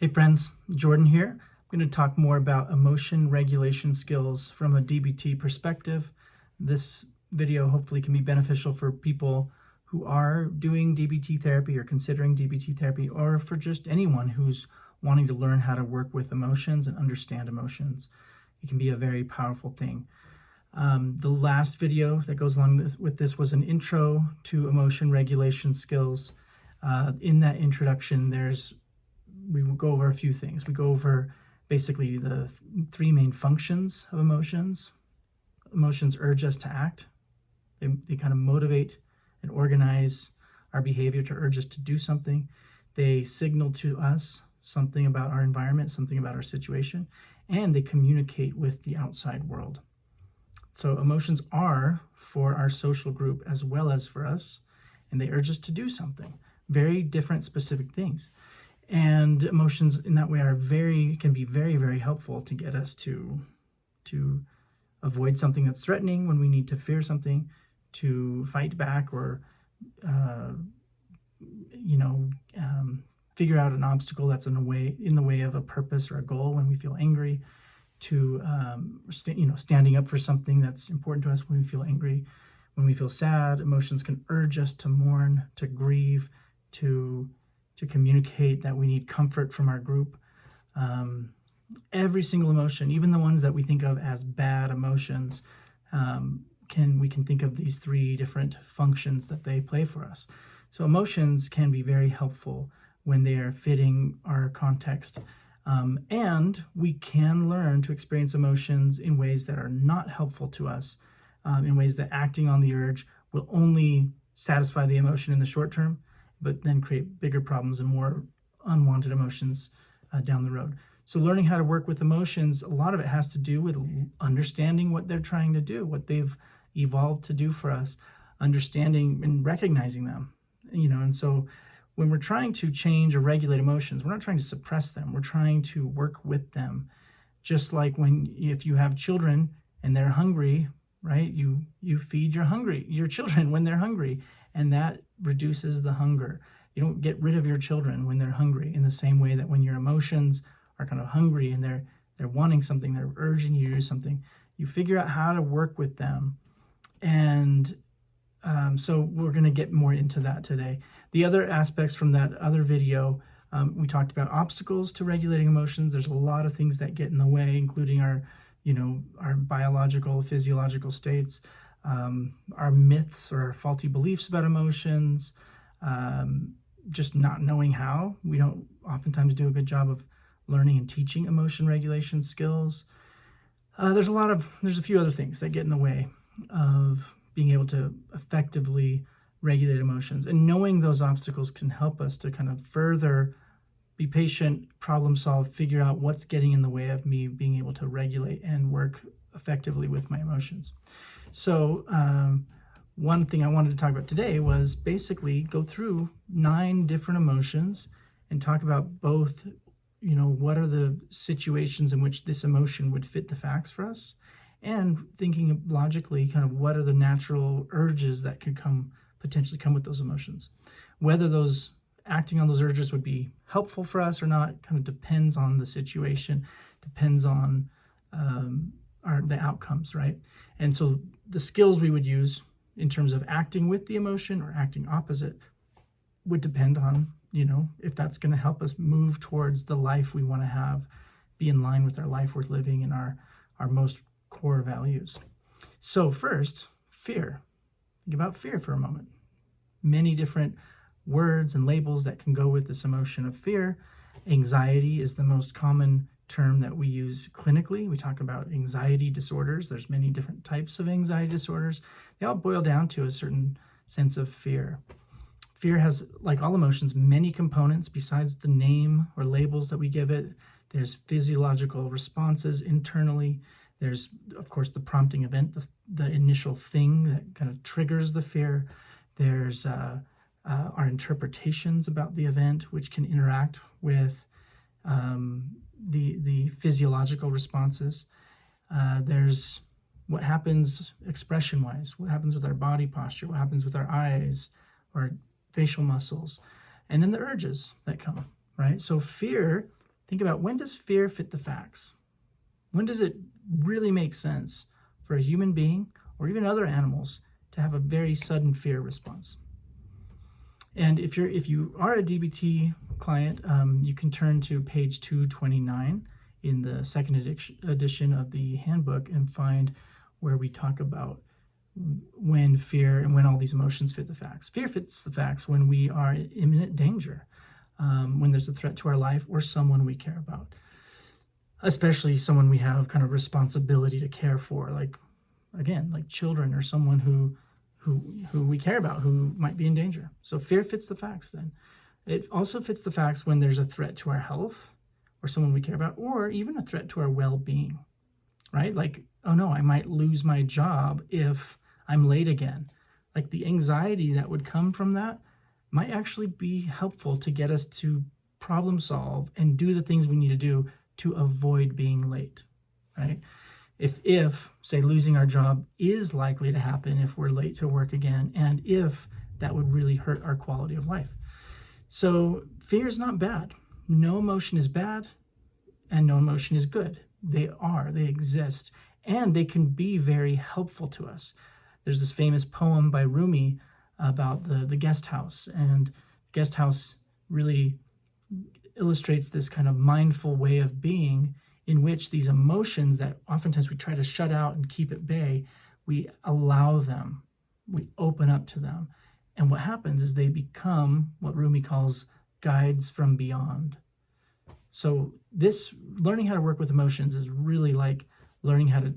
Hey friends, Jordan here. I'm going to talk more about emotion regulation skills from a DBT perspective. This video hopefully can be beneficial for people who are doing DBT therapy or considering DBT therapy, or for just anyone who's wanting to learn how to work with emotions and understand emotions. It can be a very powerful thing. The last video that goes along with this was an intro to emotion regulation skills. In that introduction, we will go over a few things. We go over basically the three main functions of emotions. Emotions urge us to act. They kind of motivate and organize our behavior to urge us to do something. They signal to us something about our environment, something about our situation, and they communicate with the outside world. So emotions are for our social group as well as for us, and they urge us to do something. Very different specific things. And emotions in that way can be very, very helpful to get us to avoid something that's threatening when we need to fear something, to fight back, or figure out an obstacle that's in the way of a purpose or a goal when we feel angry, to standing up for something that's important to us when we feel angry. When we feel sad, emotions can urge us to mourn, to grieve, to communicate that we need comfort from our group. Every single emotion, even the ones that we think of as bad emotions, we can think of these three different functions that they play for us. So emotions can be very helpful when they are fitting our context. And we can learn to experience emotions in ways that are not helpful to us, in ways that acting on the urge will only satisfy the emotion in the short term, but then create bigger problems and more unwanted emotions down the road. So learning how to work with emotions, a lot of it has to do with understanding what they're trying to do, what they've evolved to do for us, understanding and recognizing them. And so when we're trying to change or regulate emotions, we're not trying to suppress them. We're trying to work with them. Just like if you have children and they're hungry, right? You feed your children when they're hungry, and that reduces the hunger. You don't get rid of your children when they're hungry, in the same way that when your emotions are kind of hungry and they're wanting something, they're urging you to do something, you figure out how to work with them. And so we're going to get more into that today. The other aspects from that other video, we talked about obstacles to regulating emotions. There's a lot of things that get in the way, including our biological, physiological states, our myths or our faulty beliefs about emotions, just not knowing how. We don't oftentimes do a good job of learning and teaching emotion regulation skills. There's a few other things that get in the way of being able to effectively regulate emotions. And knowing those obstacles can help us to kind of further be patient, problem solve, figure out what's getting in the way of me being able to regulate and work effectively with my emotions. So one thing I wanted to talk about today was basically go through 9 different emotions and talk about both, what are the situations in which this emotion would fit the facts for us, and thinking logically kind of what are the natural urges that could potentially come with those emotions. Whether acting on those urges would be helpful for us or not kind of depends on the situation, depends on the outcomes, right? And so the skills we would use in terms of acting with the emotion or acting opposite would depend on, if that's going to help us move towards the life we want to have, be in line with our life worth living and our most core values. So first, fear. Think about fear for a moment. Many different words and labels that can go with this emotion of fear. Anxiety is the most common term that we use clinically. We talk about anxiety disorders. There's many different types of anxiety disorders. They all boil down to a certain sense of fear. Fear has, like all emotions, many components besides the name or labels that we give it. There's physiological responses internally. There's, of course, the prompting event, the initial thing that kind of triggers the fear. There's our interpretations about the event, which can interact with the physiological responses. There's what happens expression-wise, what happens with our body posture, what happens with our eyes or facial muscles, and then the urges that come, right? So fear think about, when does fear fit the facts? When does it really make sense for a human being or even other animals to have a very sudden fear response? And if you are a DBT client, you can turn to page 229 in the second edition of the handbook and find where we talk about when fear and when all these emotions fit the facts. Fear fits the facts when we are in imminent danger, when there's a threat to our life or someone we care about, especially someone we have kind of responsibility to care for, like children or someone who we care about who might be in danger. So fear fits the facts then. It also fits the facts when there's a threat to our health or someone we care about, or even a threat to our well-being, right? Like, oh no, I might lose my job if I'm late again. Like, the anxiety that would come from that might actually be helpful to get us to problem solve and do the things we need to do to avoid being late, right? If say losing our job is likely to happen if we're late to work again, and if that would really hurt our quality of life. So fear is not bad. No emotion is bad and no emotion is good. They exist, and they can be very helpful to us. There's this famous poem by Rumi about the guest house, and the guest house really illustrates this kind of mindful way of being in which these emotions that oftentimes we try to shut out and keep at bay, we allow them, we open up to them. And what happens is they become what Rumi calls guides from beyond. So this learning how to work with emotions is really like learning how to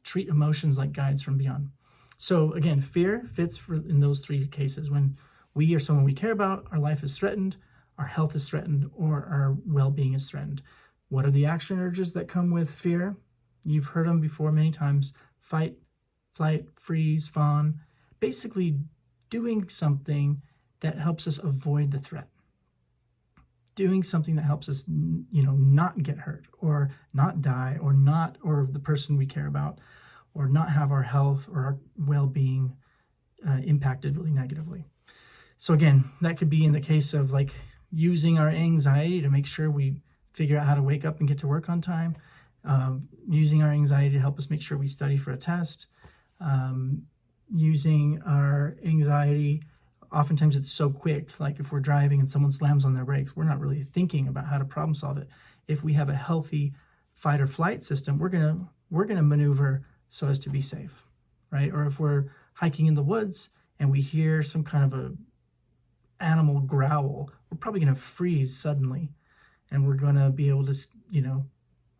treat emotions like guides from beyond. So again, fear fits in those three cases: when we or someone we care about, our life is threatened, our health is threatened, or our well-being is threatened. What are the action urges that come with fear? You've heard them before many times: fight, flight, freeze, fawn. Basically doing something that helps us avoid the threat. Doing something that helps us, not get hurt or not die or the person we care about, or not have our health or our well-being impacted really negatively. So again, that could be in the case of like using our anxiety to make sure we figure out how to wake up and get to work on time, using our anxiety to help us make sure we study for a test, using our anxiety. Oftentimes it's so quick, like if we're driving and someone slams on their brakes, we're not really thinking about how to problem solve it. If we have a healthy fight or flight system, we're gonna maneuver so as to be safe, right? Or if we're hiking in the woods and we hear some kind of a animal growl, we're probably gonna freeze suddenly, and we're gonna be able to,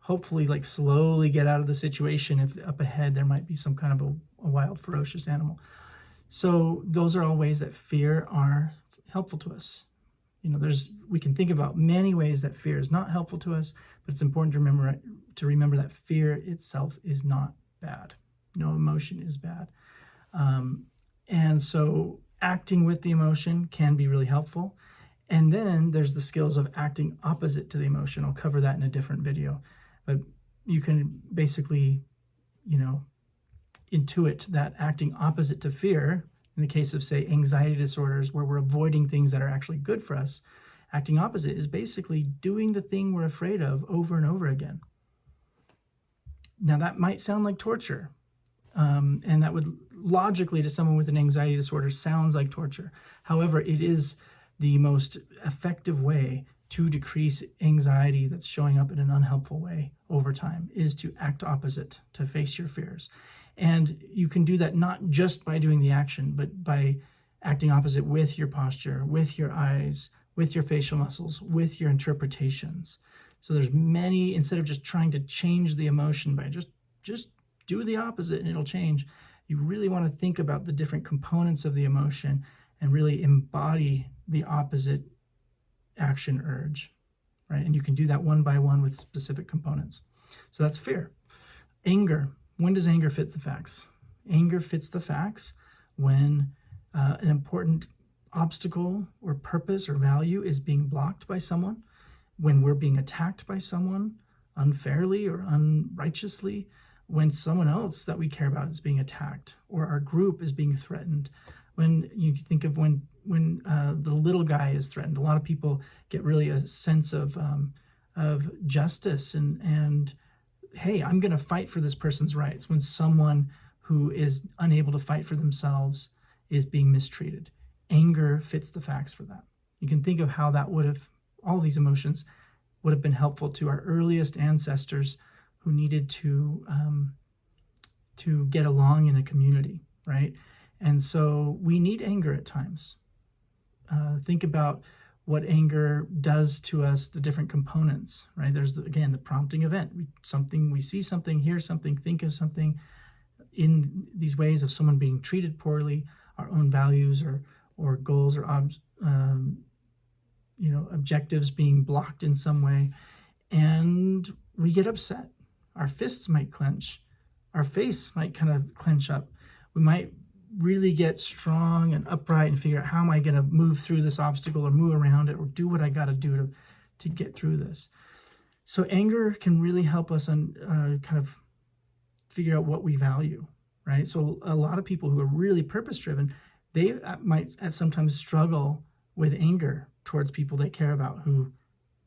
hopefully like slowly get out of the situation if up ahead there might be some kind of a wild, ferocious animal. So those are all ways that fear are helpful to us. We can think about many ways that fear is not helpful to us, but it's important to remember that fear itself is not bad. No emotion is bad. And so acting with the emotion can be really helpful. And then there's the skills of acting opposite to the emotion. I'll cover that in a different video. But you can basically, intuit that acting opposite to fear, in the case of, say, anxiety disorders, where we're avoiding things that are actually good for us, acting opposite is basically doing the thing we're afraid of over and over again. Now, that might sound like torture, and that would logically, to someone with an anxiety disorder, sounds like torture. However, it is the most effective way to decrease anxiety that's showing up in an unhelpful way over time, is to act opposite, to face your fears. And you can do that not just by doing the action, but by acting opposite with your posture, with your eyes, with your facial muscles, with your interpretations. So there's many, instead of just trying to change the emotion by just do the opposite and it'll change, you really want to think about the different components of the emotion and really embody the opposite action urge, right? And you can do that one by one with specific components. So that's fear. Anger. When does anger fit the facts? Anger fits the facts when an important obstacle or purpose or value is being blocked by someone, when we're being attacked by someone unfairly or unrighteously, when someone else that we care about is being attacked, or our group is being threatened. When you think of when the little guy is threatened, a lot of people get really a sense of of justice and hey, I'm going to fight for this person's rights when someone who is unable to fight for themselves is being mistreated. Anger fits the facts for that. You can think of how that would have, all these emotions would have been helpful to our earliest ancestors who needed to get along in a community, right? And so we need anger at times. Think about what anger does to us, the different components, right? There's, again, the prompting event. We see something, hear something, think of something in these ways of someone being treated poorly, our own values or goals or objectives being blocked in some way, and we get upset. Our fists might clench. Our face might kind of clench up. We might really get strong and upright and figure out, how am I going to move through this obstacle or move around it or do what I got to do to get through this. So anger can really help us kind of figure out what we value, right? So a lot of people who are really purpose-driven, they might sometimes struggle with anger towards people they care about who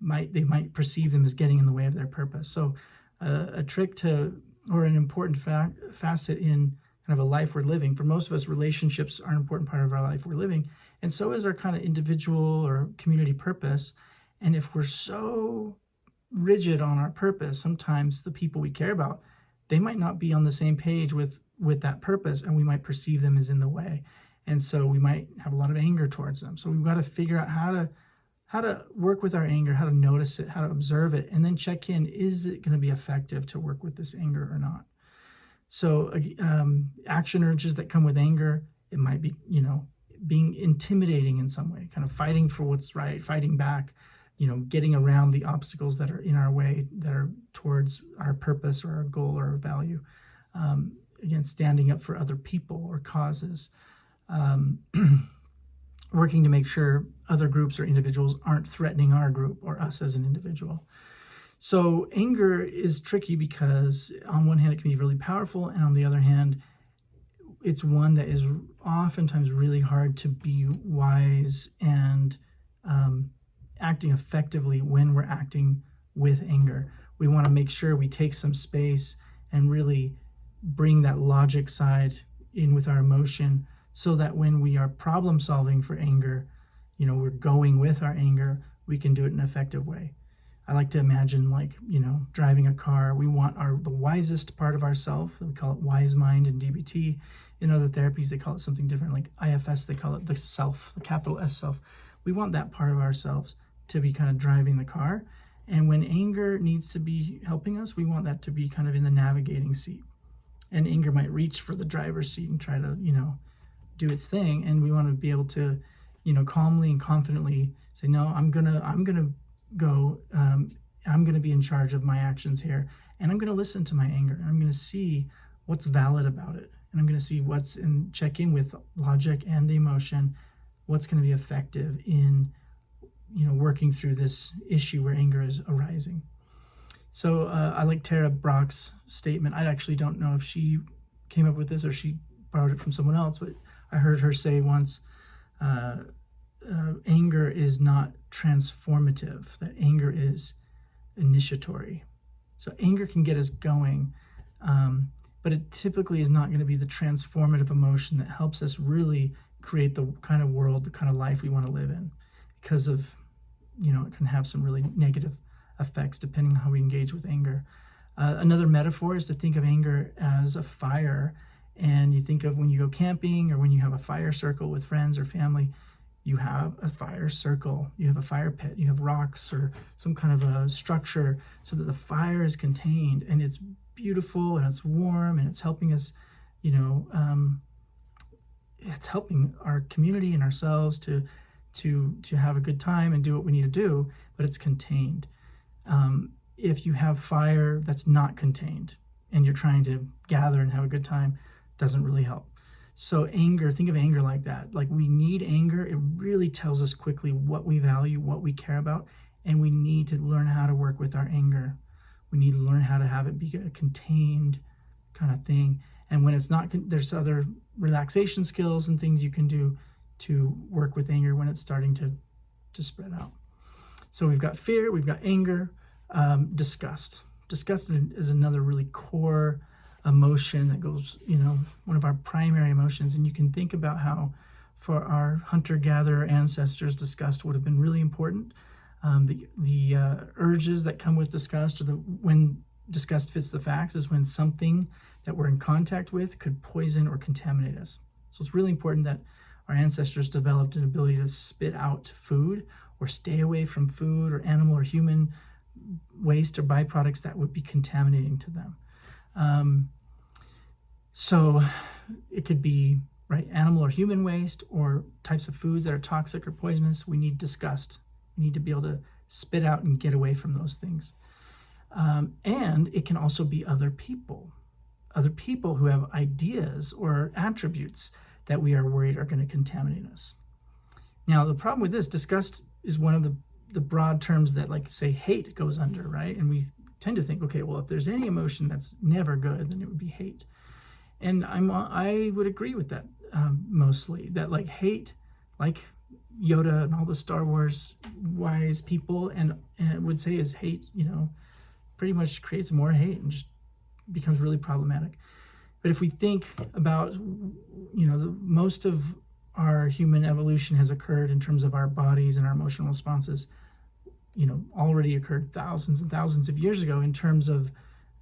they might perceive them as getting in the way of their purpose. So a trick or an important facet in kind of a life we're living. For most of us, relationships are an important part of our life we're living, and so is our kind of individual or community purpose. And if we're so rigid on our purpose, sometimes the people we care about, they might not be on the same page with that purpose, and we might perceive them as in the way. And so we might have a lot of anger towards them. So we've got to figure out how to work with our anger, how to notice it, how to observe it, and then check in, is it going to be effective to work with this anger or not? So action urges that come with anger, it might be, being intimidating in some way, kind of fighting for what's right, fighting back, getting around the obstacles that are in our way, that are towards our purpose or our goal or our value. Again, standing up for other people or causes. Working to make sure other groups or individuals aren't threatening our group or us as an individual. So anger is tricky because on one hand, it can be really powerful, and on the other hand, it's one that is oftentimes really hard to be wise and acting effectively when we're acting with anger. We want to make sure we take some space and really bring that logic side in with our emotion, so that when we are problem solving for anger, we're going with our anger, we can do it in an effective way. I like to imagine driving a car. We want the wisest part of ourself. We call it wise mind in DBT. In other therapies, they call it something different, like IFS, they call it the self, the capital S self. We want that part of ourselves to be kind of driving the car. And when anger needs to be helping us, we want that to be kind of in the navigating seat. And anger might reach for the driver's seat and try to, do its thing. And we want to be able to, calmly and confidently say, no, I'm gonna go, I'm going to be in charge of my actions here, and I'm going to listen to my anger, and I'm going to see what's valid about it, and I'm going to see check in with logic and the emotion, what's going to be effective in working through this issue where anger is arising. So I like Tara Brach's statement. I actually don't know if she came up with this or she borrowed it from someone else, but I heard her say once, anger is not transformative, that anger is initiatory. So anger can get us going, but it typically is not going to be the transformative emotion that helps us really create the kind of world, the kind of life we want to live in, because of, it can have some really negative effects depending on how we engage with anger. Another metaphor is to think of anger as a fire. And you think of when you go camping or when you have a fire circle with friends or family, you have a fire circle, you have a fire pit, you have rocks or some kind of a structure so that the fire is contained, and it's beautiful and it's warm and it's helping us, it's helping our community and ourselves to have a good time and do what we need to do, but it's contained. If you have fire that's not contained and you're trying to gather and have a good time, doesn't really help. So anger, think of anger like that. Like, we need anger. It really tells us quickly what we value, what we care about, and we need to learn how to work with our anger. We need to learn how to have it be a contained kind of thing. And when it's not, there's other relaxation skills and things you can do to work with anger when it's starting to spread out. So we've got fear, we've got anger, Disgust. Disgust is another really core emotion that goes, one of our primary emotions. And you can think about how for our hunter-gatherer ancestors, disgust would have been really important. The urges that come with disgust, or when disgust fits the facts, is when something that we're in contact with could poison or contaminate us. So it's really important that our ancestors developed an ability to spit out food or stay away from food or animal or human waste or byproducts that would be contaminating to them. So it could be animal or human waste or types of foods that are toxic or poisonous. We need disgust. We need to be able to spit out and get away from those things. And it can also be other people who have ideas or attributes that we are worried are going to contaminate us. Now, the problem with this, disgust is one of the broad terms that, say, hate goes under, right? And we tend to think, okay, well, if there's any emotion that's never good, then it would be hate. And I would agree with that mostly, that hate, like Yoda and all the Star Wars wise people, and would say is hate, pretty much creates more hate and just becomes really problematic. But if we think about, most of our human evolution has occurred in terms of our bodies and our emotional responses, already occurred thousands and thousands of years ago in terms of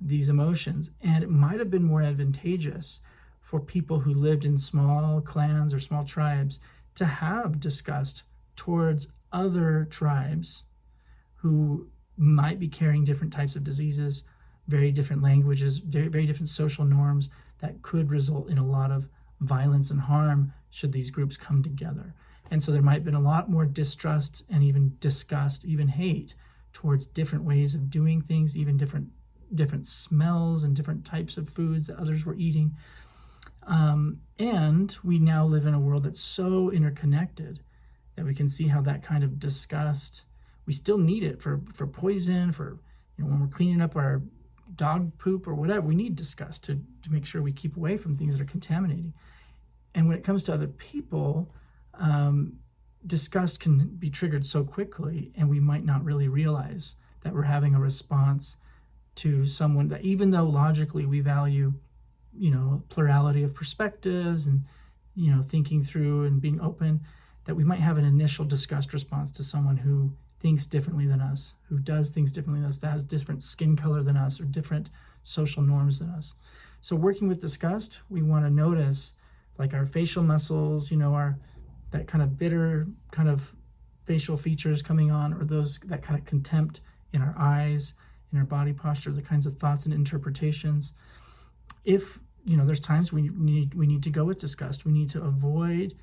these emotions. And it might have been more advantageous for people who lived in small clans or small tribes to have disgust towards other tribes who might be carrying different types of diseases, very different languages, very different social norms that could result in a lot of violence and harm should these groups come together. And so there might have been a lot more distrust and even disgust, even hate towards different ways of doing things, even different smells and different types of foods that others were eating. And we now live in a world that's so interconnected that we can see how that kind of disgust, we still need it for poison, for when we're cleaning up our dog poop or whatever, we need disgust to make sure we keep away from things that are contaminating. And when it comes to other people, disgust can be triggered so quickly, and we might not really realize that we're having a response to someone that, even though logically we value, plurality of perspectives and, thinking through and being open, that we might have an initial disgust response to someone who thinks differently than us, who does things differently than us, that has different skin color than us or different social norms than us. So working with disgust, we want to notice our facial muscles, that kind of bitter kind of facial features coming on, or that kind of contempt in our eyes, in our body posture, the kinds of thoughts and interpretations. If, there's times we need to go with disgust. We need to avoid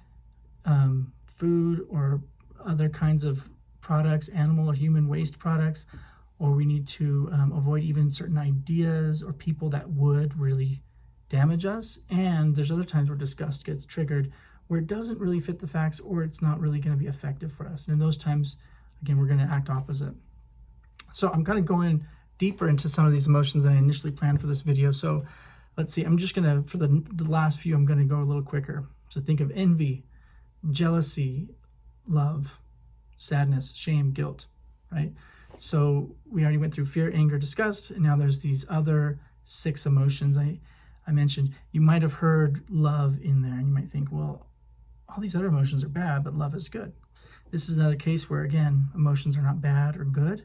food or other kinds of products, animal or human waste products, or we need to avoid even certain ideas or people that would really damage us. And there's other times where disgust gets triggered where it doesn't really fit the facts, or it's not really going to be effective for us. And in those times, again, we're going to act opposite. So I'm kind of going deeper into some of these emotions than I initially planned for this video. So let's see, I'm just going to, for the last few, I'm going to go a little quicker. So think of envy, jealousy, love, sadness, shame, guilt, right? So we already went through fear, anger, disgust, and now there's these other 6 emotions I mentioned. You might have heard love in there, and you might think, well, all these other emotions are bad, but love is good. This is another case where, again, emotions are not bad or good.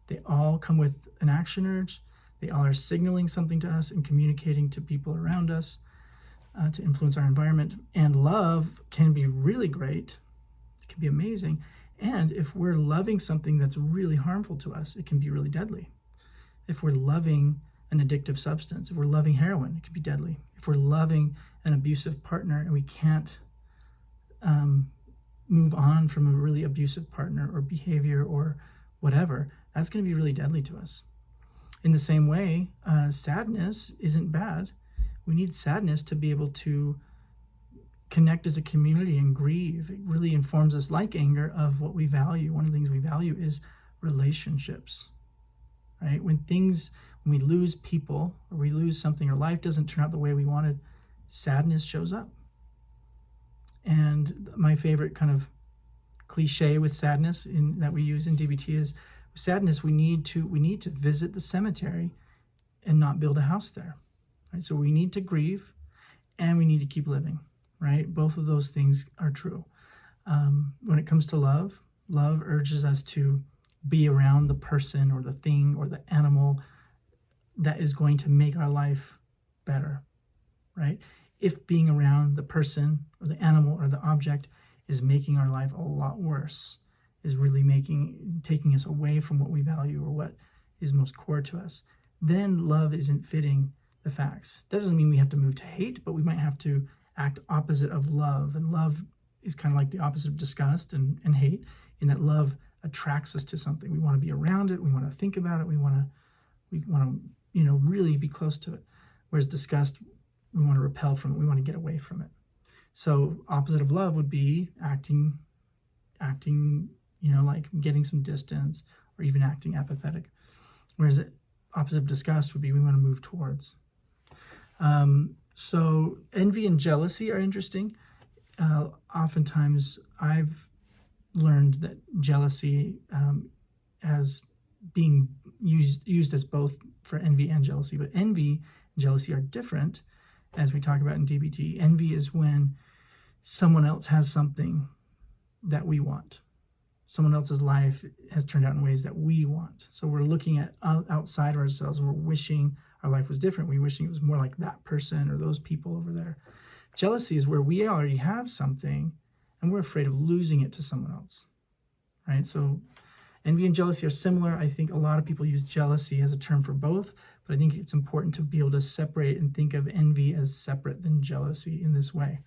They all come with an action urge. They all are signaling something to us and communicating to people around us to influence our environment. And love can be really great. It can be amazing. And if we're loving something that's really harmful to us, it can be really deadly. If we're loving an addictive substance, if we're loving heroin, it can be deadly. If we're loving an abusive partner and we can't move on from a really abusive partner or behavior or whatever, that's going to be really deadly to us. In the same way, sadness isn't bad. We need sadness to be able to connect as a community and grieve. It really informs us, like anger, of what we value. One of the things we value is relationships, right? When we lose people or we lose something or life doesn't turn out the way we wanted, sadness shows up. And my favorite kind of cliche with sadness that we use in DBT is Sadness, we need to visit the cemetery and not build a house there, right? So we need to grieve and we need to keep living, right? Both of those things are true. When it comes to love, love urges us to be around the person or the thing or the animal that is going to make our life better, right? If being around the person or the animal or the object is making our life a lot worse, is really taking us away from what we value or what is most core to us, then love isn't fitting the facts. That doesn't mean we have to move to hate, but we might have to act opposite of love. And love is kind of like the opposite of disgust and hate, in that love attracts us to something. We want to be around it. We want to think about it. We want to, really be close to it. Whereas disgust, we want to repel from it. We want to get away from it. So opposite of love would be acting, like getting some distance, or even acting apathetic. Whereas opposite of disgust would be we want to move towards. So envy and jealousy are interesting. Oftentimes I've learned that jealousy as being used as both for envy and jealousy. But envy and jealousy are different, as we talk about in DBT. Envy is when someone else has something that we want. Someone else's life has turned out in ways that we want. So we're looking at outside of ourselves and we're wishing our life was different. We're wishing it was more like that person or those people over there. Jealousy is where we already have something and we're afraid of losing it to someone else, right? So envy and jealousy are similar. I think a lot of people use jealousy as a term for both, but I think it's important to be able to separate and think of envy as separate than jealousy in this way.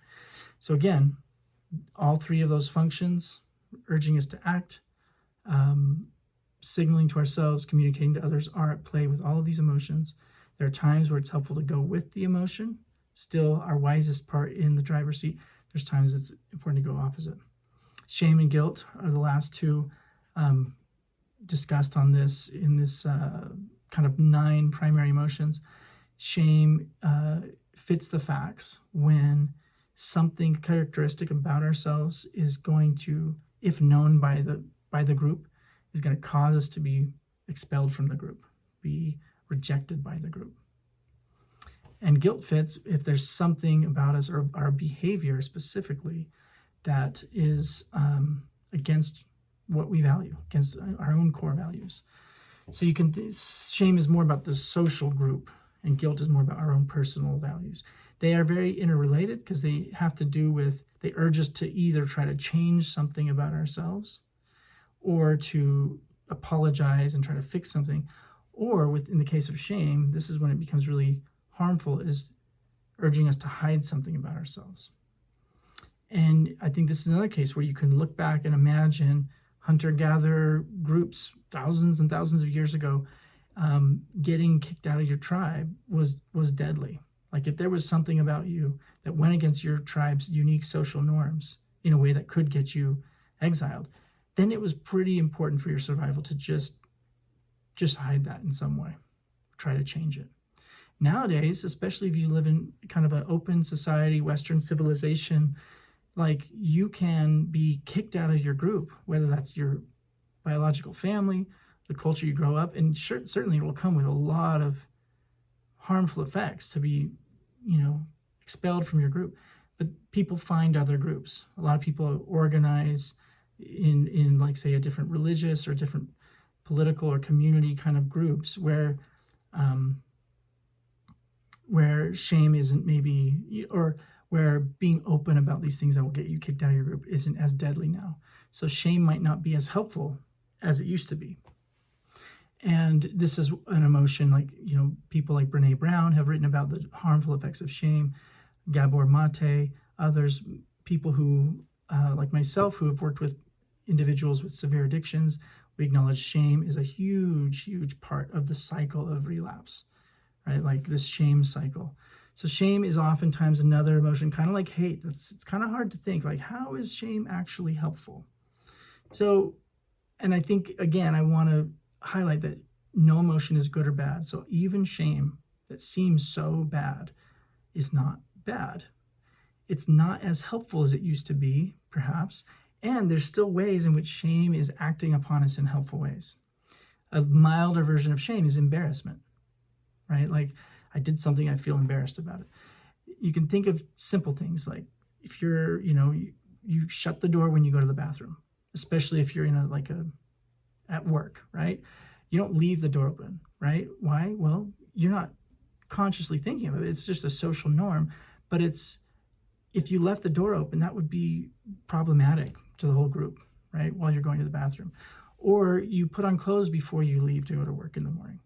So again, all three of those functions, urging us to act, signaling to ourselves, communicating to others, are at play with all of these emotions. There are times where it's helpful to go with the emotion, still our wisest part in the driver's seat. There's times it's important to go opposite. Shame and guilt are the last two discussed on this in this kind of 9 primary emotions. Shame fits the facts when something characteristic about ourselves is going to, if known by the group, is going to cause us to be expelled from the group, be rejected by the group. And guilt fits if there's something about us or our behavior specifically that is against what we value, against our own core values. So shame is more about the social group and guilt is more about our own personal values. They are very interrelated because they have to do with, they urge us to either try to change something about ourselves or to apologize and try to fix something. Or in the case of shame, this is when it becomes really harmful, is urging us to hide something about ourselves. And I think this is another case where you can look back and imagine hunter-gatherer groups thousands and thousands of years ago, getting kicked out of your tribe was deadly. Like if there was something about you that went against your tribe's unique social norms in a way that could get you exiled, then it was pretty important for your survival to just hide that in some way, try to change it. Nowadays, especially if you live in kind of an open society, Western civilization, like you can be kicked out of your group, whether that's your biological family, the culture you grow up, and certainly it will come with a lot of harmful effects to be, expelled from your group. But people find other groups. A lot of people organize in like, say, a different religious or different political or community kind of groups where shame isn't maybe, or where being open about these things that will get you kicked out of your group isn't as deadly now. So shame might not be as helpful as it used to be. And this is an emotion like, people like Brene Brown have written about the harmful effects of shame, Gabor Mate, others, people who, like myself, who have worked with individuals with severe addictions. We acknowledge shame is a huge, huge part of the cycle of relapse, right? Like this shame cycle. So shame is oftentimes another emotion, kind of like hate. It's kind of hard to think, like, how is shame actually helpful? So, and I think, again, I want to highlight that no emotion is good or bad. So even shame that seems so bad is not bad. It's not as helpful as it used to be, perhaps. And there's still ways in which shame is acting upon us in helpful ways. A milder version of shame is embarrassment, right? Like, I did something, I feel embarrassed about it. You can think of simple things like if you're, you shut the door when you go to the bathroom, especially if you're at work, right? You don't leave the door open, right? Why? Well, you're not consciously thinking of it. It's just a social norm. But if you left the door open, that would be problematic to the whole group, right? While you're going to the bathroom. Or you put on clothes before you leave to go to work in the morning.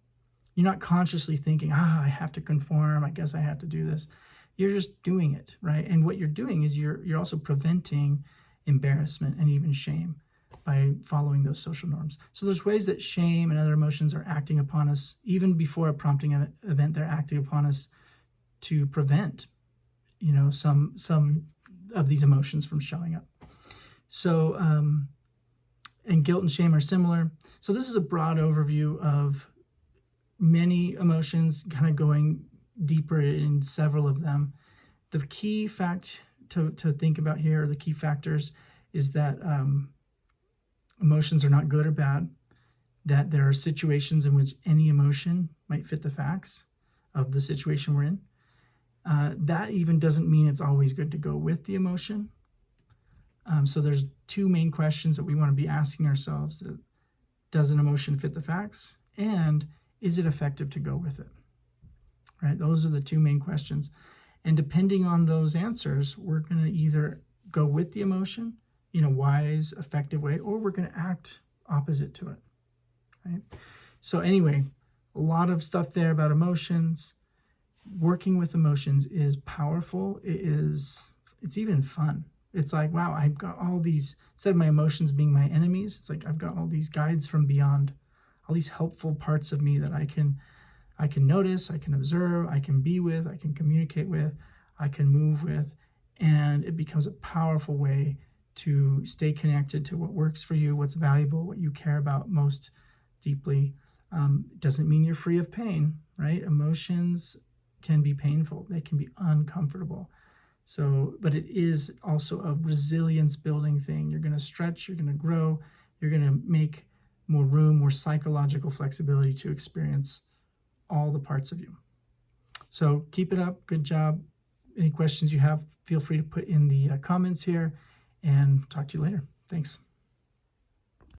You're not consciously thinking, I have to conform. I guess I have to do this. You're just doing it, right? And what you're doing is you're also preventing embarrassment and even shame by following those social norms. So there's ways that shame and other emotions are acting upon us. Even before a prompting event, they're acting upon us to prevent, some of these emotions from showing up. So, and guilt and shame are similar. So this is a broad overview of many emotions, kind of going deeper in several of them. The key fact to think about here, or the key factors, is that emotions are not good or bad, that there are situations in which any emotion might fit the facts of the situation we're in. That even doesn't mean it's always good to go with the emotion. So there's two main questions that we want to be asking ourselves. Does an emotion fit the facts? And is it effective to go with it? Right? Those are the two main questions. And depending on those answers, we're going to either go with the emotion in a wise, effective way, or we're going to act opposite to it. Right? So anyway, a lot of stuff there about emotions. Working with emotions is powerful. It's even fun. It's like, wow, I've got all these, instead of my emotions being my enemies, it's like I've got all these guides from beyond, all these helpful parts of me that I can notice, I can observe, I can be with, I can communicate with, I can move with, and it becomes a powerful way to stay connected to what works for you, what's valuable, what you care about most deeply. Doesn't mean you're free of pain, right? Emotions can be painful. They can be uncomfortable. So, but it is also a resilience building thing. You're going to stretch, you're going to grow, you're going to make more room, more psychological flexibility to experience all the parts of you. So keep it up. Good job. Any questions you have, feel free to put in the comments here, and talk to you later. Thanks.